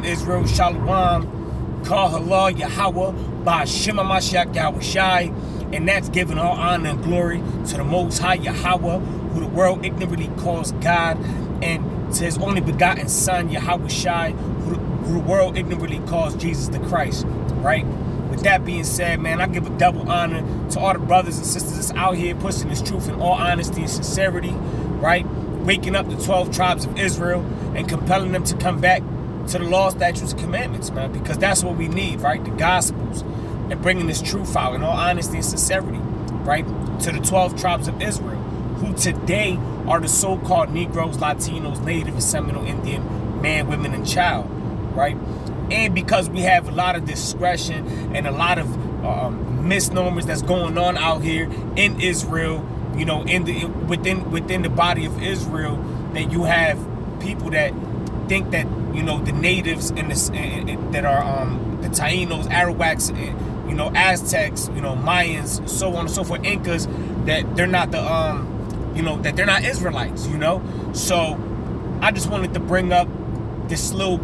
of Israel, Shalom, Kahala, Yahweh, Ba'Shem HaMashiach, Yahweh Shai. And that's giving all honor and glory to the Most High Yahweh, who the world ignorantly calls God, and to his only begotten Son, Yahweh Shai, who the world ignorantly calls Jesus the Christ, right? With that being said, man, I give a double honor to all the brothers and sisters that's out here pushing this truth in all honesty and sincerity, right? Waking up the 12 tribes of Israel and compelling them to come back to the law, statutes, and commandments, man, because that's what we need, right? The Gospels, and bringing this truth out in all honesty and sincerity, right? To the 12 tribes of Israel, who today are the so-called Negroes, Latinos, Native and Seminole Indian, man, women, and child, right? And because we have a lot of discretion and a lot of misnomers that's going on out here in Israel, you know, within the body of Israel, that you have people that think that, you know, the natives and that are the Tainos, Arawaks, you know, Aztecs, you know, Mayans, so on and so forth, Incas, that they're not the you know, that they're not Israelites, you know. So I just wanted to bring up this little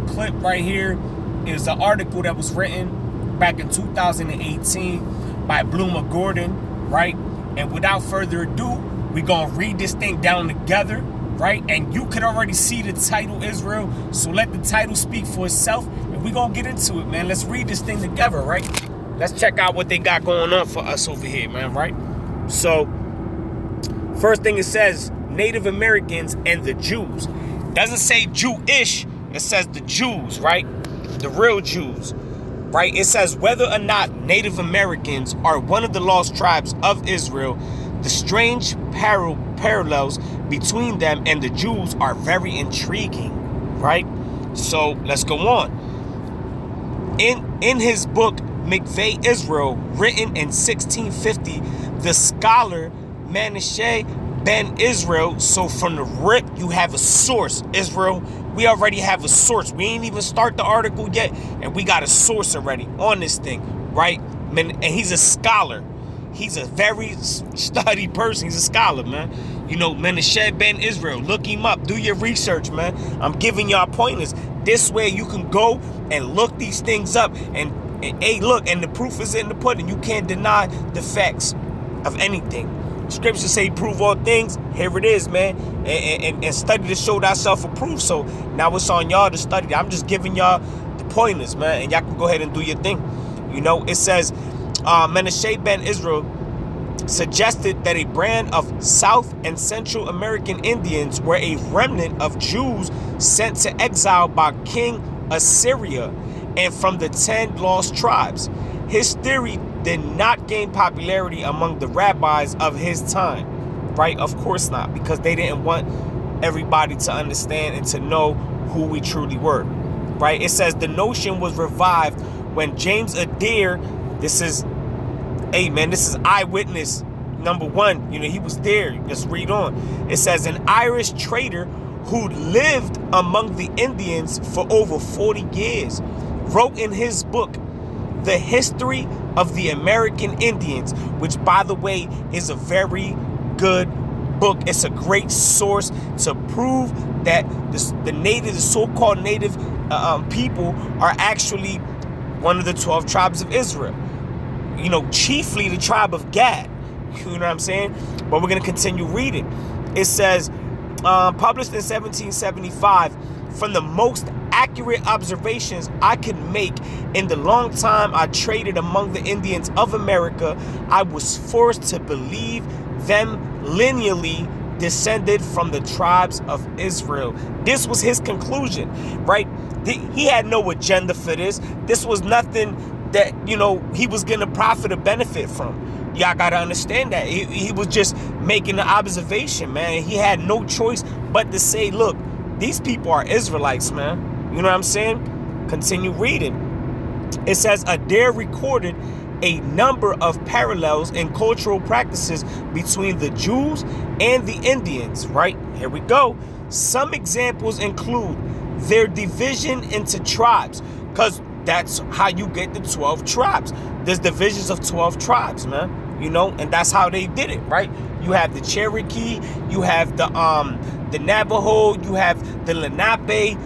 clip right here. Is an article that was written back in 2018 by Bloomer Gordon, right? And without further ado, we're gonna read this thing down together, right? And you could already see the title, Israel, so let the title speak for itself, and we're gonna get into it, man. Let's read this thing together, right? Let's check out what they got going on for us over here, man, right? So first thing it says, Native Americans and the Jews. Doesn't say Jewish, it says the Jews, right? The real Jews, right? It says whether or not Native Americans are one of the lost tribes of Israel, the strange parallels between them and the Jews are very intriguing, right? So let's go on. In his book, McVeigh Israel, written in 1650, the scholar Menashe Ben Israel, so from the rip, you have a source, Israel. We already have a source. We ain't even start the article yet, and we got a source already on this thing, right? And he's a scholar. He's a very studied person. He's a scholar, man. You know, Menashe Ben Israel. Look him up. Do your research, man. I'm giving y'all pointers. This way you can go and look these things up. And hey, look, and the proof is in the pudding. You can't deny the facts of anything. Scriptures say prove all things. Here it is, man. And study to show thyself approved. So now it's on y'all to study. I'm just giving y'all the pointers, man. And y'all can go ahead and do your thing. You know, it says, Menashe Ben Israel suggested that a brand of South and Central American Indians were a remnant of Jews sent to exile by King Assyria and from the 10 lost tribes. His theory did not gain popularity among the rabbis of his time, right? Of course not, because they didn't want everybody to understand and to know who we truly were, right? It says the notion was revived when James Adair, this is eyewitness number 1. You know, he was there. Let's read on. It says an Irish trader who lived among the Indians for over 40 years wrote in his book, The History of the American Indians, which, by the way, is a very good book. It's a great source to prove that the so-called native people are actually one of the 12 tribes of Israel. You know, chiefly the tribe of Gad. You know what I'm saying? But we're going to continue reading. It says, published in 1775, from the most accurate observations I could make in the long time I traded among the Indians of America, I was forced to believe them lineally descended from the tribes of Israel. This was his conclusion, right? He had no agenda for this. This was nothing that, you know, he was going to profit or benefit from. Y'all got to understand that. He was just making an observation, man. He had no choice but to say, look, these people are Israelites, man. You know what I'm saying? Continue reading. It says Adair recorded a number of parallels in cultural practices between the Jews and the Indians, right? Here we go. Some examples include their division into tribes, because that's how you get the 12 tribes. There's divisions of 12 tribes, man. You know, and that's how they did it, right? You have the Cherokee, you have the Navajo, you have the Lenape,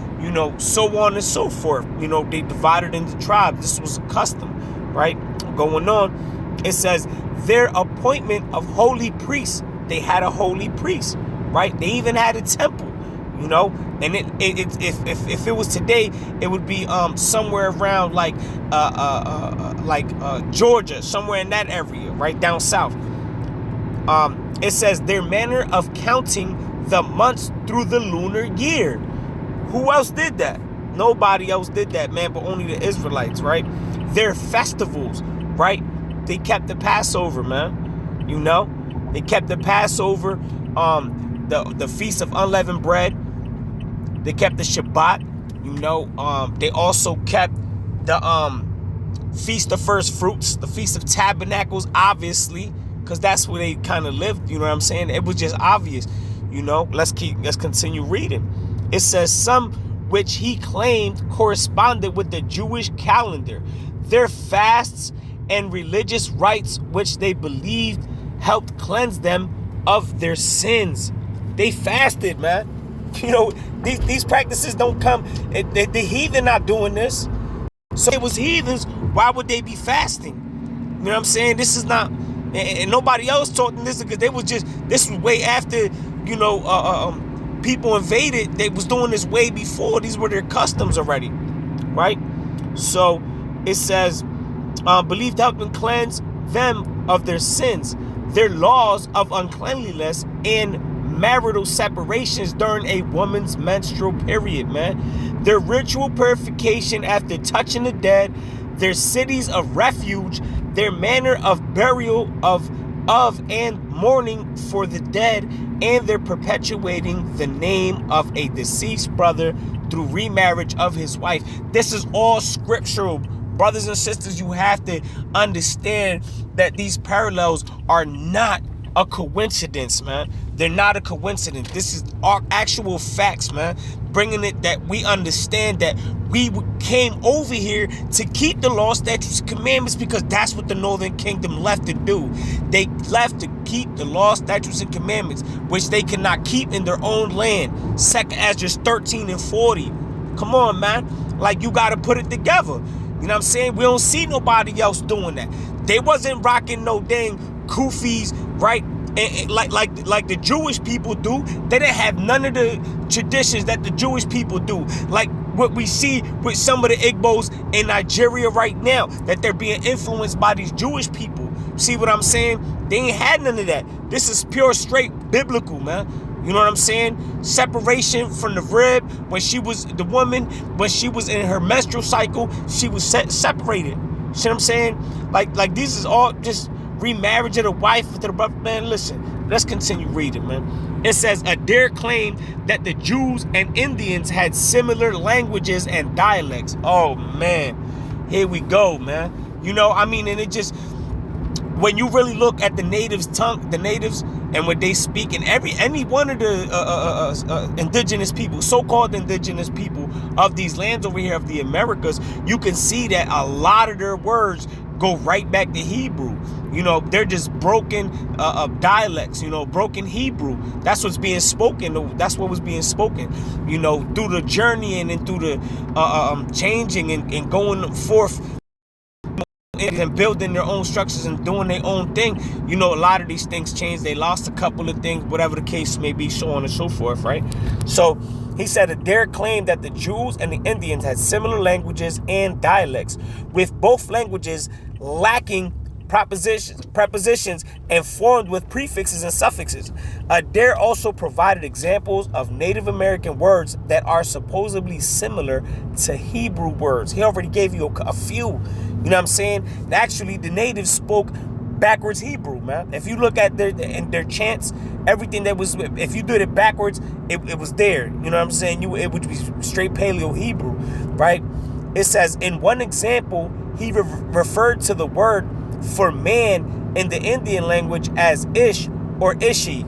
so on and so forth. They divided into tribes. This was a custom, right? Going on, it says their appointment of holy priests. They had a holy priest, right? They even had a temple, and if it was today, it would be somewhere around like Georgia, somewhere in that area, right down south. It says their manner of counting the months through the lunar year. Who else did that? Nobody else did that, man, but only the Israelites, right? Their festivals, right? They kept the Passover, man. They kept the Passover, the Feast of Unleavened Bread. They kept the Shabbat, They also kept the Feast of First Fruits, the Feast of Tabernacles, obviously, because that's where they kind of lived. You know what I'm saying? It was just obvious. Let's continue reading. It says some which he claimed corresponded with the Jewish calendar. Their fasts and religious rites, which they believed helped cleanse them of their sins. They fasted, man. These practices don't come. The heathen not doing this. So if it was heathens, why would they be fasting? You know what I'm saying? This is not, and nobody else taught them this because this was way after, people invaded. They was doing this way before. These were their customs already, right? So it says, believed helped them cleanse them of their sins. Their laws of uncleanliness and marital separations during a woman's menstrual period, man. Their ritual purification after touching the dead, their cities of refuge, their manner of burial of and mourning for the dead, and their perpetuating the name of a deceased brother through remarriage of his wife. This is all scriptural. Brothers and sisters, you have to understand that these parallels are not a coincidence, man. They're not a coincidence. This is our actual facts, man. Bringing it that we understand that we came over here to keep the law, statutes, and commandments because that's what the Northern Kingdom left to do. They left to keep the law, statutes, and commandments, which they cannot keep in their own land. 2 Ezra 13 and 40. Come on, man. Like, you got to put it together. You know what I'm saying? We don't see nobody else doing that. They wasn't rocking no dang kufis, right? And like the Jewish people do. They didn't have none of the traditions that the Jewish people do. Like what we see with some of the Igbos in Nigeria right now, that they're being influenced by these Jewish people. See what I'm saying? They ain't had none of that. This is pure straight biblical, man. You know what I'm saying? Separation from the rib. When she was the woman, when she was in her menstrual cycle, she was separated. See what I'm saying? Like this is all just remarriage of the wife to the brother. Man, listen, let's continue reading, man. It says, Adair claimed that the Jews and Indians had similar languages and dialects. Oh, man. Here we go, man. And it just, when you really look at the natives' tongue, the natives and what they speak, and any one of the indigenous people, so-called indigenous people of these lands over here of the Americas, you can see that a lot of their words go right back to Hebrew. They're just broken dialects, broken Hebrew. That's what's being spoken. That's what was being spoken, through the journeying and through the changing and going forth and building their own structures and doing their own thing. A lot of these things changed. They lost a couple of things, whatever the case may be, so on and so forth, right? So he said that Adair claimed that the Jews and the Indians had similar languages and dialects, with both languages lacking prepositions and formed with prefixes and suffixes. Adair also provided examples of Native American words that are supposedly similar to Hebrew words. He already gave you a few. You know what I'm saying? Actually, the natives spoke backwards Hebrew, man. If you look at their chants, everything that was, if you did it backwards, it was there. You know what I'm saying? It would be straight Paleo Hebrew, right? It says, in one example, he referred to the word for man in the Indian language as ish or ishi.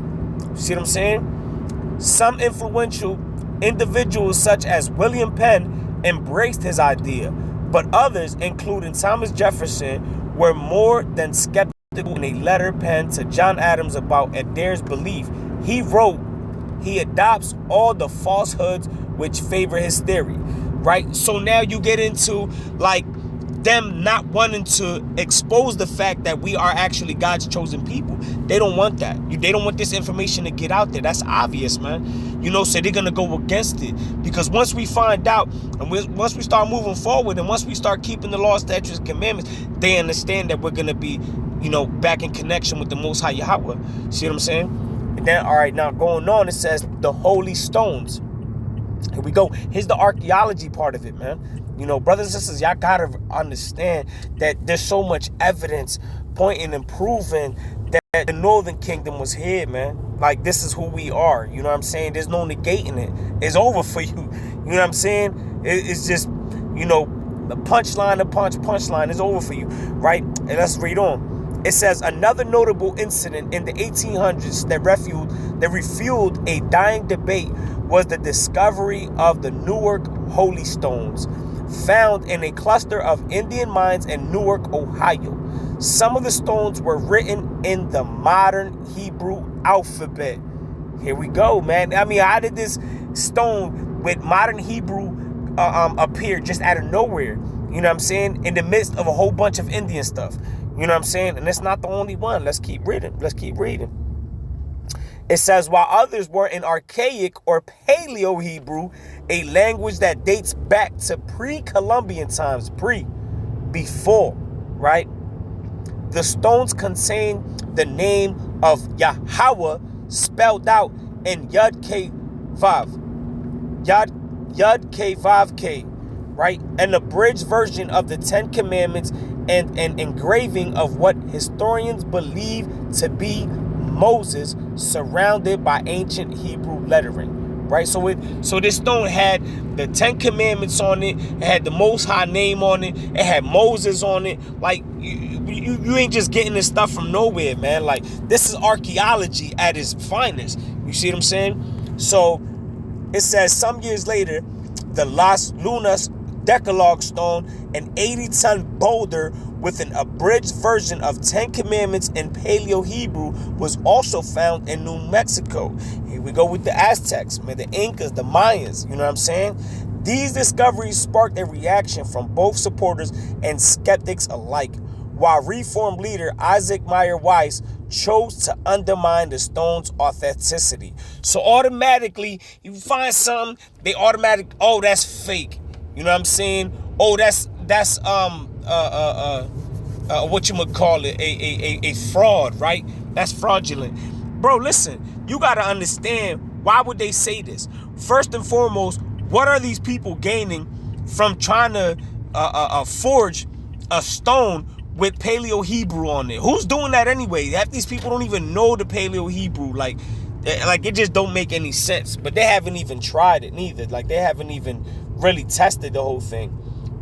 See what I'm saying? Some influential individuals such as William Penn embraced his idea, but others, including Thomas Jefferson, were more than skeptical. In a letter penned to John Adams about Adair's belief, he wrote, he adopts all the falsehoods which favor his theory, right? So now you get into like them not wanting to expose the fact that we are actually God's chosen people. They don't want that. They don't want this information to get out there. That's obvious, man. So they're going to go against it. Because once we find out, and once we start moving forward, and once we start keeping the law, statutes, and commandments, they understand that we're going to be, back in connection with the Most High Yahweh. See what I'm saying? And then, all right, now going on, it says the holy stones. Here we go. Here's the archaeology part of it, man. Brothers and sisters, y'all gotta understand that there's so much evidence pointing and proving that the Northern Kingdom was here, man. Like, this is who we are. You know what I'm saying? There's no negating it. It's over for you. You know what I'm saying? It's just, the punchline, punchline is over for you, right? And let's read on. It says, another notable incident in the 1800s that refueled a dying debate was the discovery of the Newark Holy Stones, found in a cluster of Indian mines in Newark, Ohio. Some of the stones were written in the modern Hebrew alphabet. Here we go, man. I mean, how did this stone with modern Hebrew appear just out of nowhere? You know what I'm saying? In the midst of a whole bunch of Indian stuff. You know what I'm saying? And it's not the only one. Let's keep reading. It says, while others were in Archaic or Paleo-Hebrew, a language that dates back to pre-Columbian times, before, right? The stones contain the name of Yahweh spelled out in Yud-K-5, Yud-K-5-K, right? An abridged version of the Ten Commandments and an engraving of what historians believe to be Moses surrounded by ancient Hebrew lettering, right? So this stone had the Ten Commandments on it. It had the Most High name on it. It had Moses on it. Like, you ain't just getting this stuff from nowhere, man. Like, this is archaeology at its finest. You see what I'm saying? So it says some years later, the Las Lunas Decalogue stone, an 80-ton boulder with an abridged version of Ten Commandments in Paleo-Hebrew, was also found in New Mexico. Here we go with the Aztecs, man, the Incas, the Mayans, you know what I'm saying? These discoveries sparked a reaction from both supporters and skeptics alike, while Reform leader Isaac Meyer Weiss chose to undermine the stone's authenticity. So automatically, you find something, they oh, that's fake. You know what I'm saying? Oh, that's what you would call it, a fraud, right? That's fraudulent. Bro, listen, you got to understand, why would they say this? First and foremost, what are these people gaining from trying to forge a stone with Paleo-Hebrew on it? Who's doing that anyway? Half these people don't even know the Paleo-Hebrew. Like it just don't make any sense. But they haven't even tried it neither. Like, they haven't even really tested the whole thing,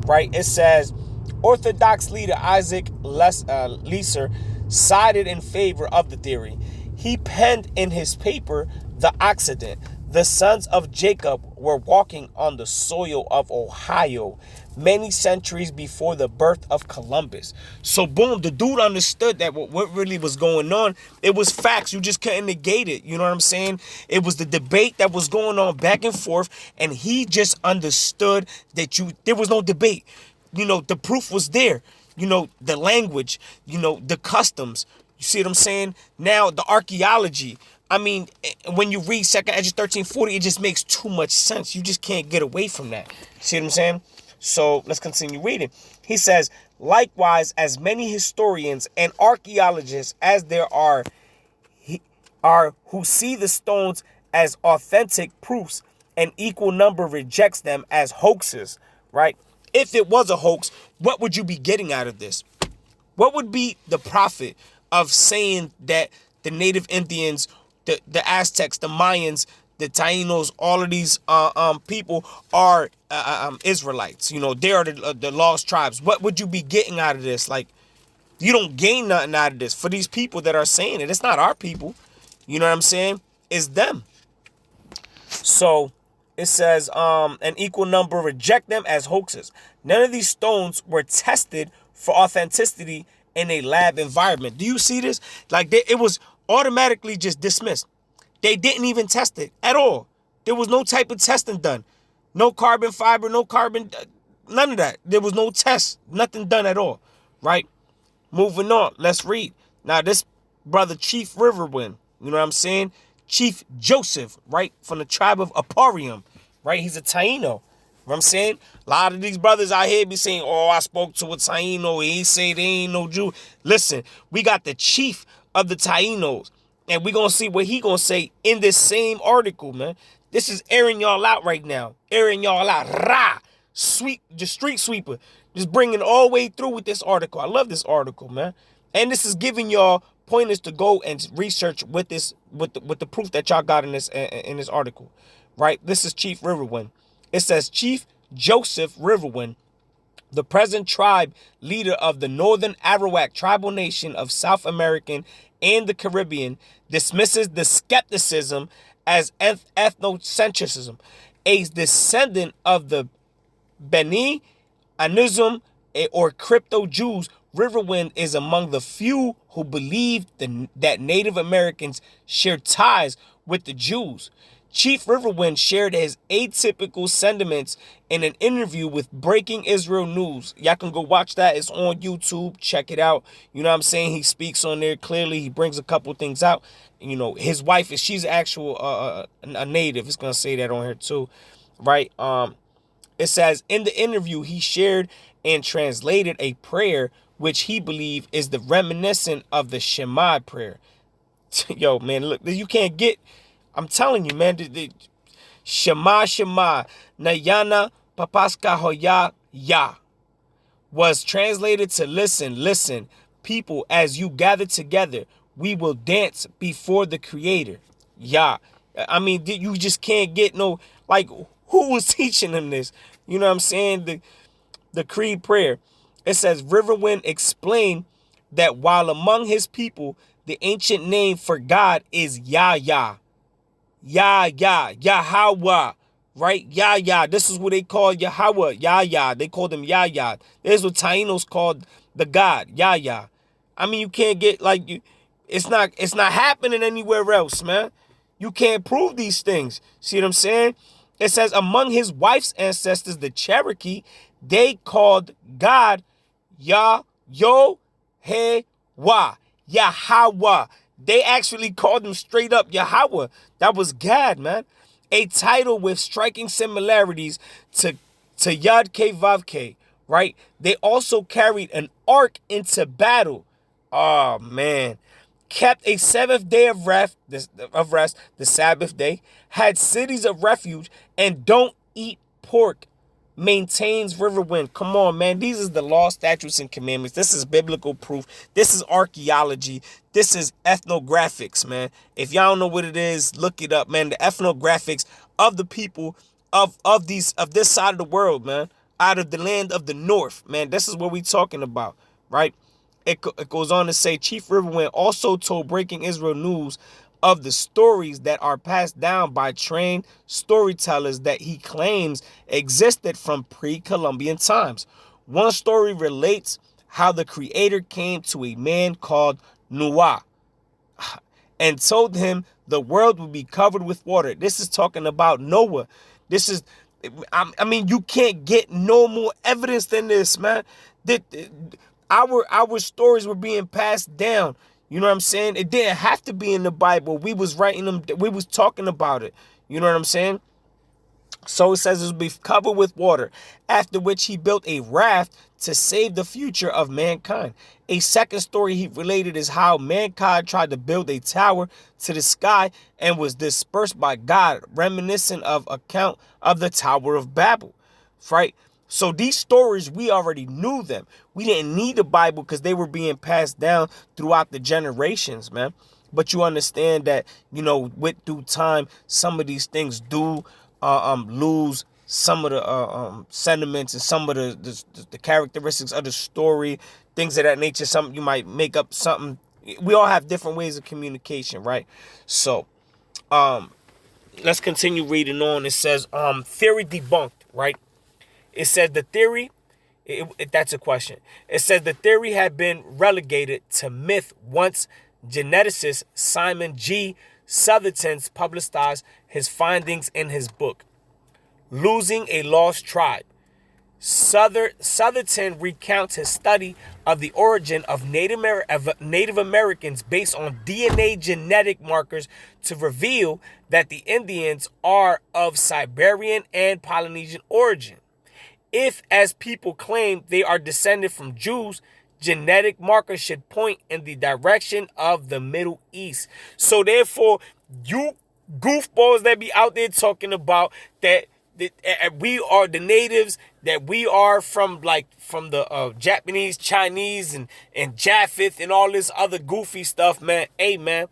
right? It says Orthodox leader Isaac Leeser sided in favor of the theory. He penned in his paper, The Occident, the sons of Jacob were walking on the soil of Ohio many centuries before the birth of Columbus. So boom, the dude understood that what really was going on, it was facts. You just couldn't negate it. You know what I'm saying? It was the debate that was going on back and forth, and he just understood that there was no debate. The proof was there. The language, the customs. You see what I'm saying? Now, the archaeology. I mean, when you read 2nd Esdras 13:40, it just makes too much sense. You just can't get away from that. See what I'm saying? So let's continue reading. He says, likewise, as many historians and archaeologists as there are who see the stones as authentic proofs, an equal number rejects them as hoaxes, right? If it was a hoax, what would you be getting out of this? What would be the profit of saying that the native Indians, the Aztecs, the Mayans, the Tainos, all of these people are Israelites? They are the lost tribes. What would you be getting out of this? Like, you don't gain nothing out of this for these people that are saying it. It's not our people. You know what I'm saying? It's them. So it says an equal number reject them as hoaxes. None of these stones were tested for authenticity in a lab environment. Do you see this? Like, it was automatically just dismissed. They didn't even test it at all. There was no type of testing done. No carbon fiber, no carbon, none of that. There was no test, nothing done at all, right? Moving on, let's read. Now, this brother, Chief Riverwind, you know what I'm saying? Chief Joseph, right, from the tribe of Aparium, right? He's a Taino. You know what I'm saying? A lot of these brothers out here be saying, oh, I spoke to a Taino. He say they ain't no Jew. Listen, we got the chief of the Tainos, and we going to see what he going to say in this same article, man. This is airing y'all out right now. Airing y'all out. Rah! Sweep, just street sweeper. Just bringing it all the way through with this article. I love this article, man. And this is giving y'all pointers to go and research with this, with the proof that y'all got in this article, right? This is Chief Riverwind. It says Chief Joseph Riverwind, the present tribe leader of the Northern Arawak tribal nation of South American and the Caribbean, dismisses the skepticism as ethnocentrism. A descendant of the Beni Anuzum or crypto Jews, Riverwind is among the few who believe that Native Americans share ties with the Jews. Chief Riverwind shared his atypical sentiments in an interview with Breaking Israel News. Y'all can go watch that. It's on YouTube. Check it out. You know what I'm saying? He speaks on there clearly. He brings a couple things out. You know, his wife, she's actual a native. It's going to say that on here too, right? It says, in the interview, he shared and translated a prayer which he believed is the reminiscent of the Shema prayer. Yo, man, look, you can't get... I'm telling you, man, the Shema Shema, Nayana Papaska Hoya Ya was translated to listen, people, as you gather together, we will dance before the Creator. Ya. I mean, you just can't get no, like, who was teaching him this? You know what I'm saying? The creed prayer. It says, Riverwind explained that while among his people, the ancient name for God is Yah. Yahweh, right? Yah. This is what they call Yahweh, Yah. They called him Yah. This is what Tainos called the God, Yah. I mean, you can't get it's not happening anywhere else, man. You can't prove these things. See what I'm saying? It says among his wife's ancestors, the Cherokee, they called God Yahweh. They actually called him straight up Yahweh. That was God, man. A title with striking similarities to Yad Ke Vav Ke, right? They also carried an ark into battle. Oh, man. Kept a seventh day of rest, the Sabbath day, had cities of refuge, and don't eat pork. Maintains Riverwind. Come on, man. These is the law, statutes, and commandments. This is biblical proof. This is archaeology. This is ethnographics, man. If y'all don't know what it is, look it up, man. The ethnographics of the people of this side of the world, man. Out of the land of the north, man. This is what we talking about, right? It goes on to say, Chief Riverwind also told Breaking Israel News of the stories that are passed down by trained storytellers that he claims existed from pre-Columbian times. One story relates how the Creator came to a man called Noah and told him the world would be covered with water. This is talking about Noah. This is, I mean, you can't get no more evidence than this, man. Our stories were being passed down. You know what I'm saying? It didn't have to be in the Bible. We was writing them. We was talking about it. You know what I'm saying? So it says it will be covered with water, after which he built a raft to save the future of mankind. A second story he related is how mankind tried to build a tower to the sky and was dispersed by God, reminiscent of account of the Tower of Babel, right? So these stories, we already knew them. We didn't need the Bible because they were being passed down throughout the generations, man. But you understand that, you know, with due time, some of these things do lose some of the sentiments and some of the characteristics of the story, things of that nature. Some you might make up something. We all have different ways of communication, right? So let's continue reading on. It says theory debunked, right? It says the theory, that's a question. It says the theory had been relegated to myth once geneticist Simon G. Southerton publicized his findings in his book, Losing a Lost Tribe. Southerton recounts his study of the origin of Native Americans based on DNA genetic markers to reveal that the Indians are of Siberian and Polynesian origin. If, as people claim, they are descended from Jews, genetic markers should point in the direction of the Middle East. So therefore, you goofballs that be out there talking about that we are the natives, that we are from the Japanese, Chinese, and Japheth and all this other goofy stuff, man. Hey, man,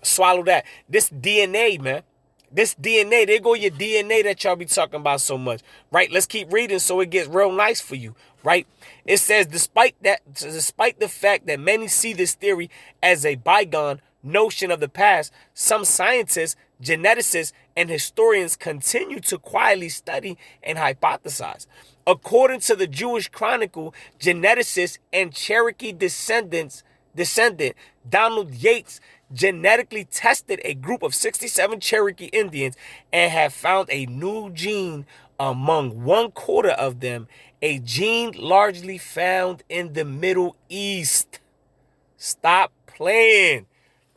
swallow that. This DNA, man. This DNA, there go your DNA that y'all be talking about so much, right? Let's keep reading so it gets real nice for you, right? It says, despite the fact that many see this theory as a bygone notion of the past, some scientists, geneticists, and historians continue to quietly study and hypothesize. According to the Jewish Chronicle, geneticist and Cherokee descendant Donald Yates genetically tested a group of 67 Cherokee Indians and have found a new gene among 1/4 of them, a gene largely found in the Middle East. Stop playing,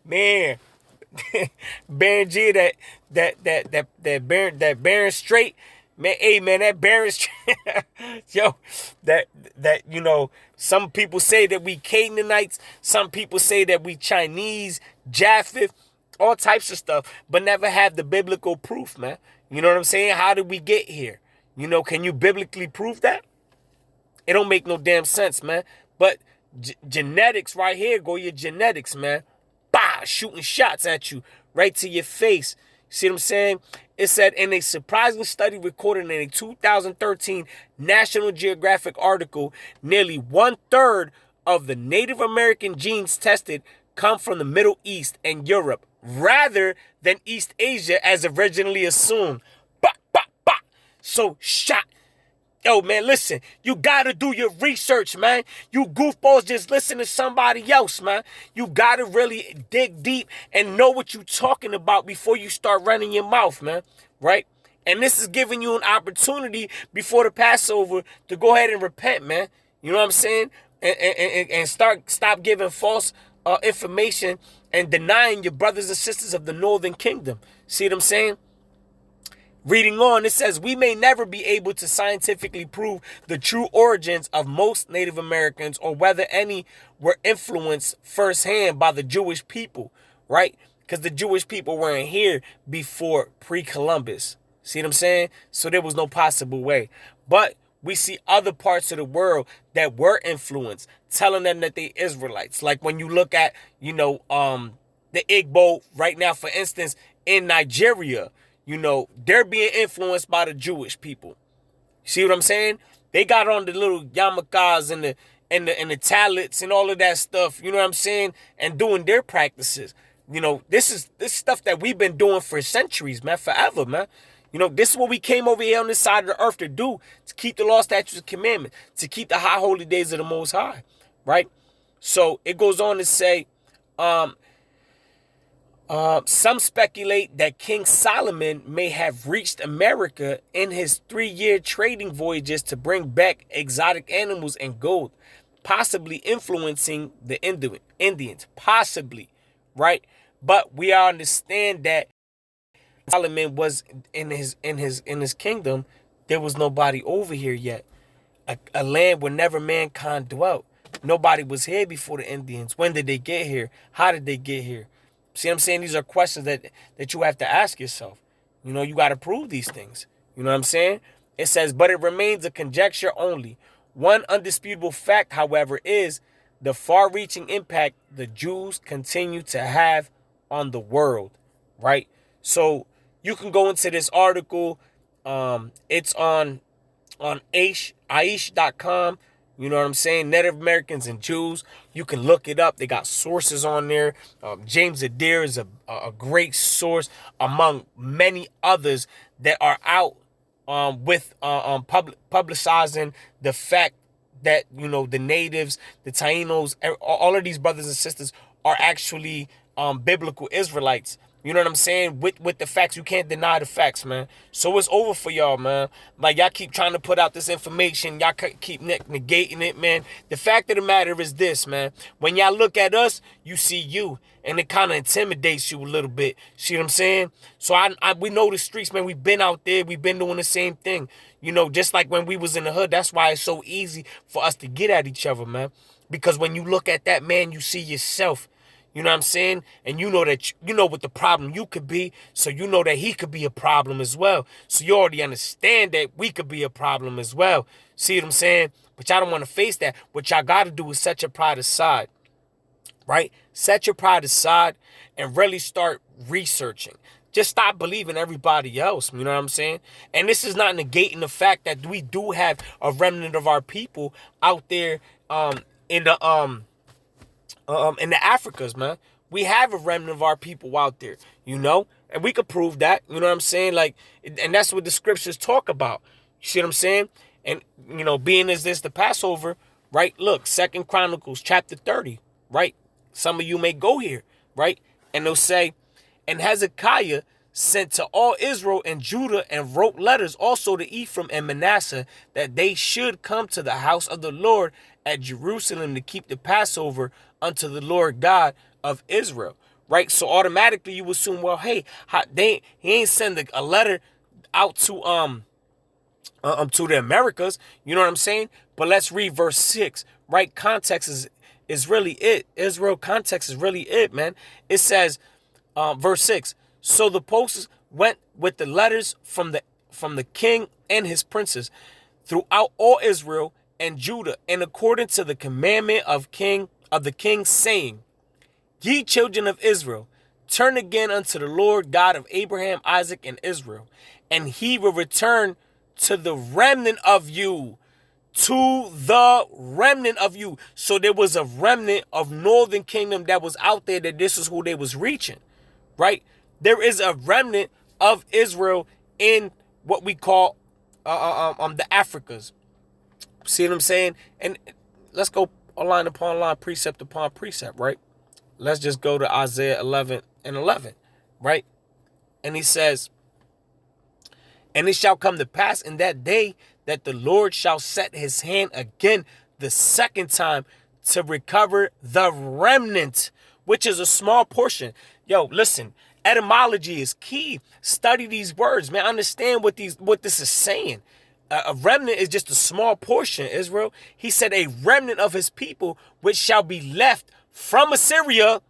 man. Baron G, that Baron Straight, man. Hey, man, that Baron Straight, yo, that you know, some people say that we Canaanites, some people say that we Chinese, Japheth, all types of stuff, but never have the biblical proof, man. You know what I'm saying? How did we get here? You know, can you biblically prove that? It don't make no damn sense, man. But genetics right here, go your genetics, man. Bah, shooting shots at you right to your face. See what I'm saying? It said in a surprising study recorded in a 2013 National Geographic article, nearly 1/3 of the Native American genes tested come from the Middle East and Europe rather than East Asia as originally assumed. Bah, bah, bah. So shot. Yo, man, listen, you gotta do your research, man. You goofballs just listen to somebody else, man. You gotta really dig deep and know what you're talking about before you start running your mouth, man, right? And this is giving you an opportunity before the Passover to go ahead and repent, man. You know what I'm saying? And stop giving false information and denying your brothers and sisters of the Northern Kingdom. See what I'm saying? Reading on, it says, we may never be able to scientifically prove the true origins of most Native Americans or whether any were influenced firsthand by the Jewish people, right? Because the Jewish people weren't here before pre-Columbus. See what I'm saying? So there was no possible way. But we see other parts of the world that were influenced, telling them that they Israelites. Like when you look at, you know, the Igbo right now, for instance, in Nigeria, you know, they're being influenced by the Jewish people. See what I'm saying? They got on the little yarmulkes and the talits and all of that stuff, you know what I'm saying? And doing their practices. You know, this is stuff that we've been doing for centuries, man, forever, man. You know, this is what we came over here on this side of the earth to do, to keep the law, statutes, and commandments, to keep the high holy days of the Most High, right? So it goes on to say, some speculate that King Solomon may have reached America in his 3-year trading voyages to bring back exotic animals and gold, possibly influencing the Indians, possibly, right? But we understand that Solomon was in his kingdom. There was nobody over here yet, a land where never mankind dwelt. Nobody was here before the Indians. When did they get here? How did they get here? See what I'm saying? These are questions that you have to ask yourself. You know, you got to prove these things. You know what I'm saying? It says, but it remains a conjecture only. One undisputable fact, however, is the far-reaching impact the Jews continue to have on the world, right? So you can go into this article. It's on Aish.com. You know what I'm saying? Native Americans and Jews. You can look it up. They got sources on there. James Adair is a great source among many others that are out with publicizing the fact that, you know, the natives, the Tainos, all of these brothers and sisters are actually biblical Israelites You know what I'm saying? With the facts, you can't deny the facts, man. So it's over for y'all, man. Like, y'all keep trying to put out this information. Y'all keep negating it, man. The fact of the matter is this, man. When y'all look at us, you see you. And it kind of intimidates you a little bit. See what I'm saying? So we know the streets, man. We've been out there. We've been doing the same thing. You know, just like when we was in the hood. That's why it's so easy for us to get at each other, man. Because when you look at that, man, you see yourself. You know what I'm saying? And you know that you know what the problem you could be, so you know that he could be a problem as well. So you already understand that we could be a problem as well. See what I'm saying? But y'all don't want to face that. What y'all got to do is set your pride aside, right? Set your pride aside and really start researching. Just stop believing everybody else. You know what I'm saying? And this is not negating the fact that we do have a remnant of our people out there in the Africas, man. We have a remnant of our people out there, you know, and we could prove that, you know what I'm saying? Like, and that's what the scriptures talk about. You see what I'm saying? And, you know, being as this the Passover, right? Look, 2 Chronicles chapter 30, right? Some of you may go here, right? And they'll say, and Hezekiah sent to all Israel and Judah and wrote letters also to Ephraim and Manasseh that they should come to the house of the Lord at Jerusalem to keep the Passover unto the Lord God of Israel, right? So automatically you assume, well, hey, he ain't send a letter out to the Americas, you know what I'm saying? But let's read verse 6, right? Context is really it. Israel context is really it, man. It says, verse 6, so the posts went with the letters from the king and his princes throughout all Israel and Judah, and according to the commandment of the king, saying, ye children of Israel, turn again unto the Lord God of Abraham, Isaac, and Israel, and he will return to the remnant of you. To the remnant of you. So there was a remnant of northern kingdom that was out there, that this is who they was reaching, right? There is a remnant of Israel in what we call the Africas. See what I'm saying? And let's go line upon line, precept upon precept, right? Let's just go to Isaiah 11:11, right? And he says, and it shall come to pass in that day that the Lord shall set his hand again the second time to recover the remnant, which is a small portion. Yo, listen, etymology is key. Study these words, man. Understand what this is saying. A remnant is just a small portion, Israel. He said a remnant of his people, which shall be left from Assyria,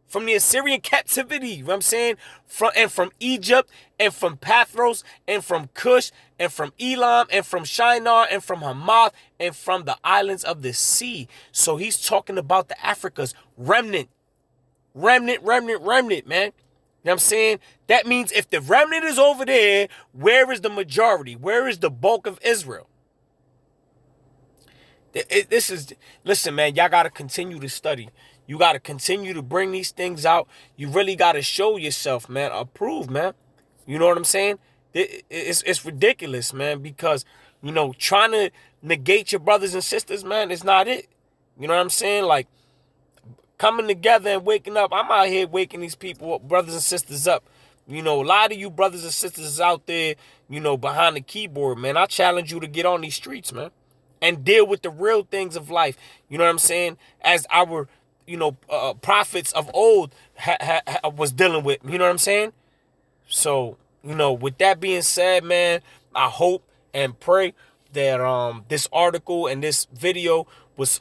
from the Assyrian captivity, you know what I'm saying? From Egypt, and from Pathros, and from Cush, and from Elam, and from Shinar, and from Hamath, and from the islands of the sea. So he's talking about the Africas. Remnant, man. You know what I'm saying? That means if the remnant is over there, where is the majority? Where is the bulk of Israel? Listen, man, y'all got to continue to study. You got to continue to bring these things out. You really got to show yourself, man. Approve, man. You know what I'm saying? It's ridiculous, man, because, you know, trying to negate your brothers and sisters, man, it's not it. You know what I'm saying? Like, coming together and waking up. I'm out here waking these people up, brothers and sisters up. You know, a lot of you brothers and sisters out there, you know, behind the keyboard, man. I challenge you to get on these streets, man, and deal with the real things of life. You know what I'm saying? As our, you know, prophets of old was dealing with. You know what I'm saying? So, you know, with that being said, man, I hope and pray that this article and this video was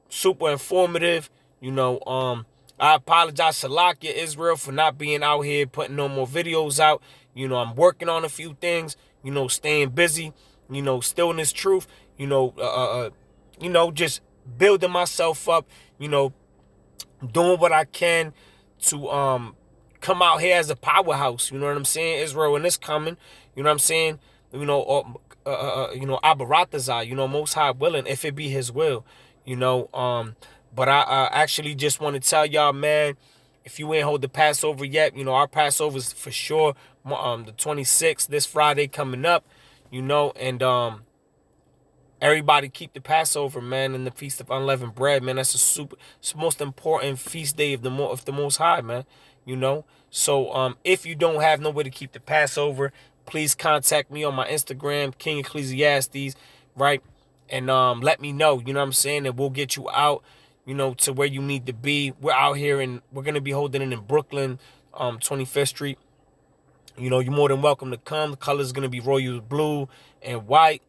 super informative. You know, I apologize to Salakia Israel for not being out here putting no more videos out. You know, I'm working on a few things, you know, staying busy, you know, still in this truth, you know, just building myself up, you know, doing what I can to come out here as a powerhouse, you know what I'm saying? Israel, and it's coming, you know what I'm saying? You know, Abaratazai, you know, Most High willing, if it be his will, you know, but I actually just want to tell y'all, man, if you ain't hold the Passover yet, you know, our Passover is for sure the 26th, this Friday coming up, you know, and everybody keep the Passover, man, and the Feast of Unleavened Bread, man. That's it's the most important feast day of the Most High, man. you know. So if you don't have nowhere to keep the Passover, please contact me on my Instagram, King Ecclesiastes, right? And let me know, you know what I'm saying? And we'll get you out, you know, to where you need to be. We're out here and we're going to be holding it in Brooklyn, 25th Street. You know, you're more than welcome to come. The color is going to be royal blue and white.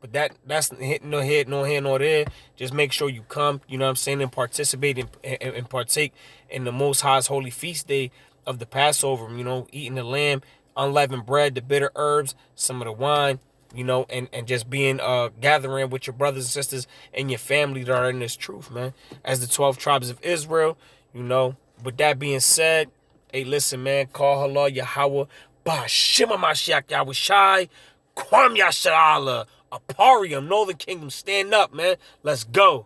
But that's hitting no head, no hand, nor there. Just make sure you come, you know what I'm saying, and participate and partake in the Most High's holy feast day of the Passover, you know, eating the lamb, unleavened bread, the bitter herbs, some of the wine, you know, and just being gathering with your brothers and sisters and your family that are in this truth, man. As the 12 tribes of Israel, you know. With that being said, hey, listen, man, call Allah Yahweh, Ba'Shem HaMashiach Yahushai, Kwam Yasharallah, Aparium, Northern Kingdom, stand up, man. Let's go.